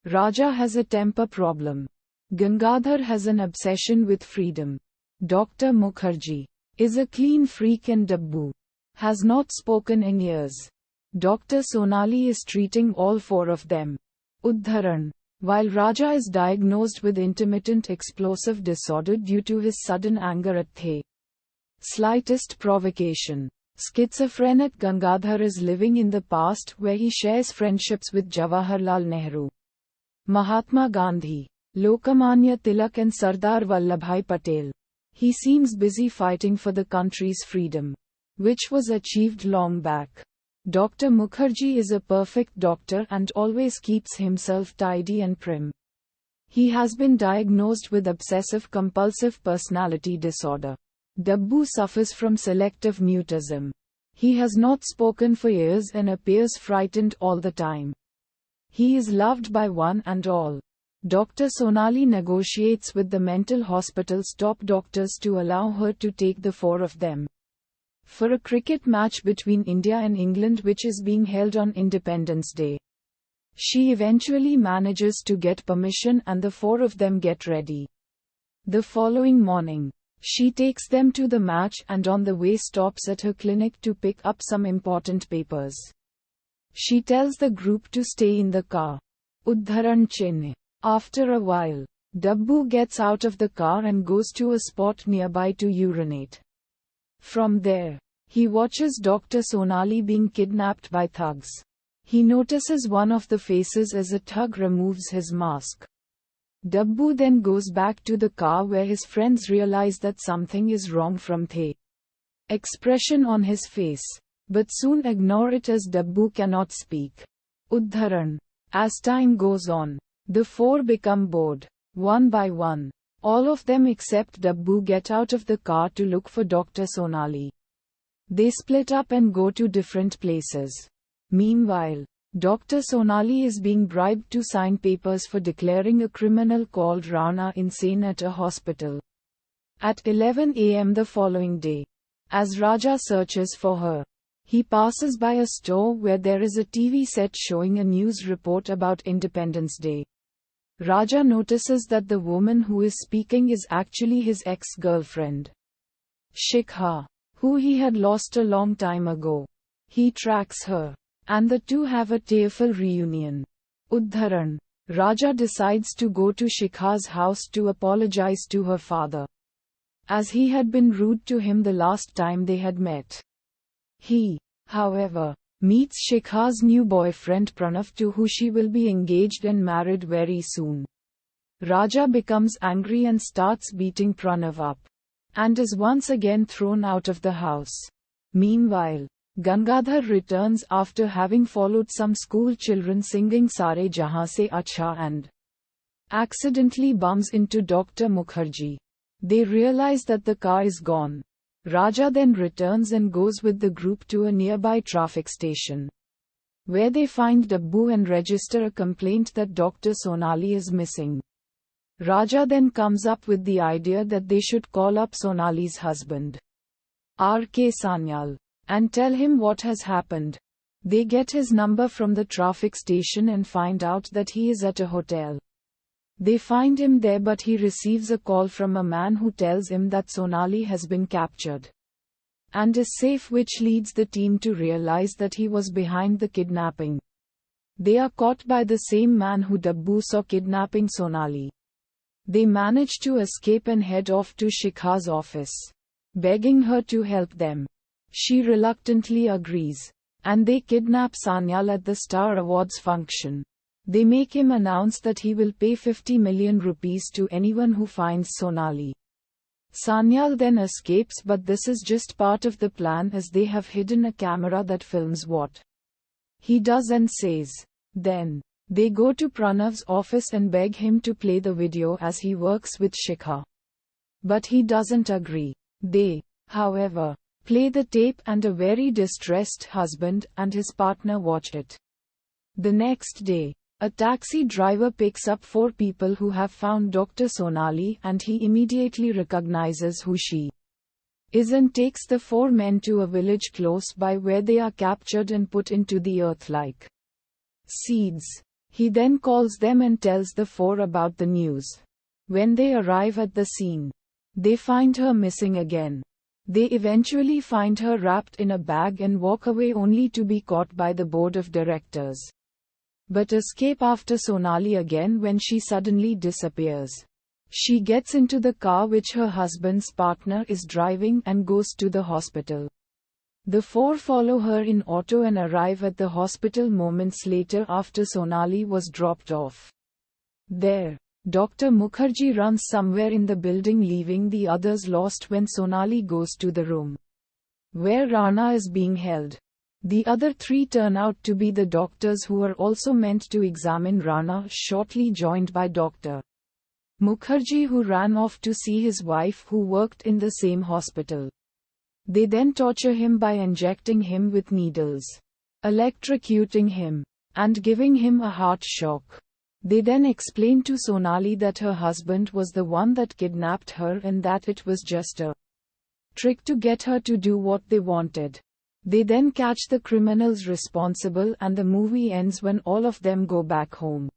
Raja has a temper problem. Gangadhar has an obsession with freedom. Dr. Mukherjee is a clean freak and Dabbu has not spoken in years. Dr. Sonali is treating all four of them. Udharan. While Raja is diagnosed with intermittent explosive disorder due to his sudden anger at the slightest provocation. Schizophrenic Gangadhar is living in the past where he shares friendships with Jawaharlal Nehru, Mahatma Gandhi, Lokmanya Tilak and Sardar Vallabhbhai Patel. He seems busy fighting for the country's freedom, which was achieved long back. Dr. Mukherjee is a perfect doctor and always keeps himself tidy and prim. He has been diagnosed with obsessive-compulsive personality disorder. Dabbu suffers from selective mutism. He has not spoken for years and appears frightened all the time. He is loved by one and all. Dr. Sonali negotiates with the mental hospital's top doctors to allow her to take the four of them for a cricket match between India and England which is being held on Independence Day. She eventually manages to get permission and the four of them get ready. The following morning, she takes them to the match and on the way stops at her clinic to pick up some important papers. She tells the group to stay in the car. Udharan Chinna. After a while, Dabbu gets out of the car and goes to a spot nearby to urinate. From there, he watches Dr. Sonali being kidnapped by thugs. He notices one of the faces as a thug removes his mask. Dabbu then goes back to the car where his friends realize that something is wrong from the expression on his face, but soon ignore it as Dabbu cannot speak. Udharan. As time goes on, the four become bored. One by one, all of them except Dabbu get out of the car to look for Dr. Sonali. They split up and go to different places. Meanwhile, Dr. Sonali is being bribed to sign papers for declaring a criminal called Rana insane at a hospital. At 11 a.m. the following day, as Raja searches for her, he passes by a store where there is a TV set showing a news report about Independence Day. Raja notices that the woman who is speaking is actually his ex-girlfriend, Shikha, who he had lost a long time ago. He tracks her, and the two have a tearful reunion. Udharan. Raja decides to go to Shikha's house to apologize to her father, as he had been rude to him the last time they had met. He, however, meets Shikha's new boyfriend Pranav, to who she will be engaged and married very soon. Raja becomes angry and starts beating Pranav up, and is once again thrown out of the house. Meanwhile, Gangadhar returns after having followed some school children singing Sare Jahan Se Acha and accidentally bumps into Dr. Mukherjee. They realize that the car is gone. Raja then returns and goes with the group to a nearby traffic station, where they find Dabbu and register a complaint that Dr. Sonali is missing. Raja then comes up with the idea that they should call up Sonali's husband, R.K. Sanyal, and tell him what has happened. They get his number from the traffic station and find out that he is at a hotel. They find him there, but he receives a call from a man who tells him that Sonali has been captured and is safe, which leads the team to realize that he was behind the kidnapping. They are caught by the same man who Dabbu saw kidnapping Sonali. They manage to escape and head off to Shikha's office, begging her to help them. She reluctantly agrees, and they kidnap Sanyal at the Star Awards function. They make him announce that he will pay 50 million rupees to anyone who finds Sonali. Sanyal then escapes, but this is just part of the plan as they have hidden a camera that films what he does and says. Then, they go to Pranav's office and beg him to play the video as he works with Shikha. But he doesn't agree. They, however, play the tape and a very distressed husband and his partner watch it. The next day, a taxi driver picks up four people who have found Dr. Sonali, and he immediately recognizes who she is and takes the four men to a village close by where they are captured and put into the earth like seeds. He then calls them and tells the four about the news. When they arrive at the scene, they find her missing again. They eventually find her wrapped in a bag and walk away only to be caught by the board of directors, but escape after Sonali again when she suddenly disappears. She gets into the car which her husband's partner is driving and goes to the hospital. The four follow her in auto and arrive at the hospital moments later after Sonali was dropped off. There, Dr. Mukherjee runs somewhere in the building, leaving the others lost when Sonali goes to the room where Rana is being held. The other three turn out to be the doctors who are also meant to examine Rana, shortly joined by Dr. Mukherjee, who ran off to see his wife who worked in the same hospital. They then torture him by injecting him with needles, electrocuting him, and giving him a heart shock. They then explain to Sonali that her husband was the one that kidnapped her and that it was just a trick to get her to do what they wanted. They then catch the criminals responsible and the movie ends when all of them go back home.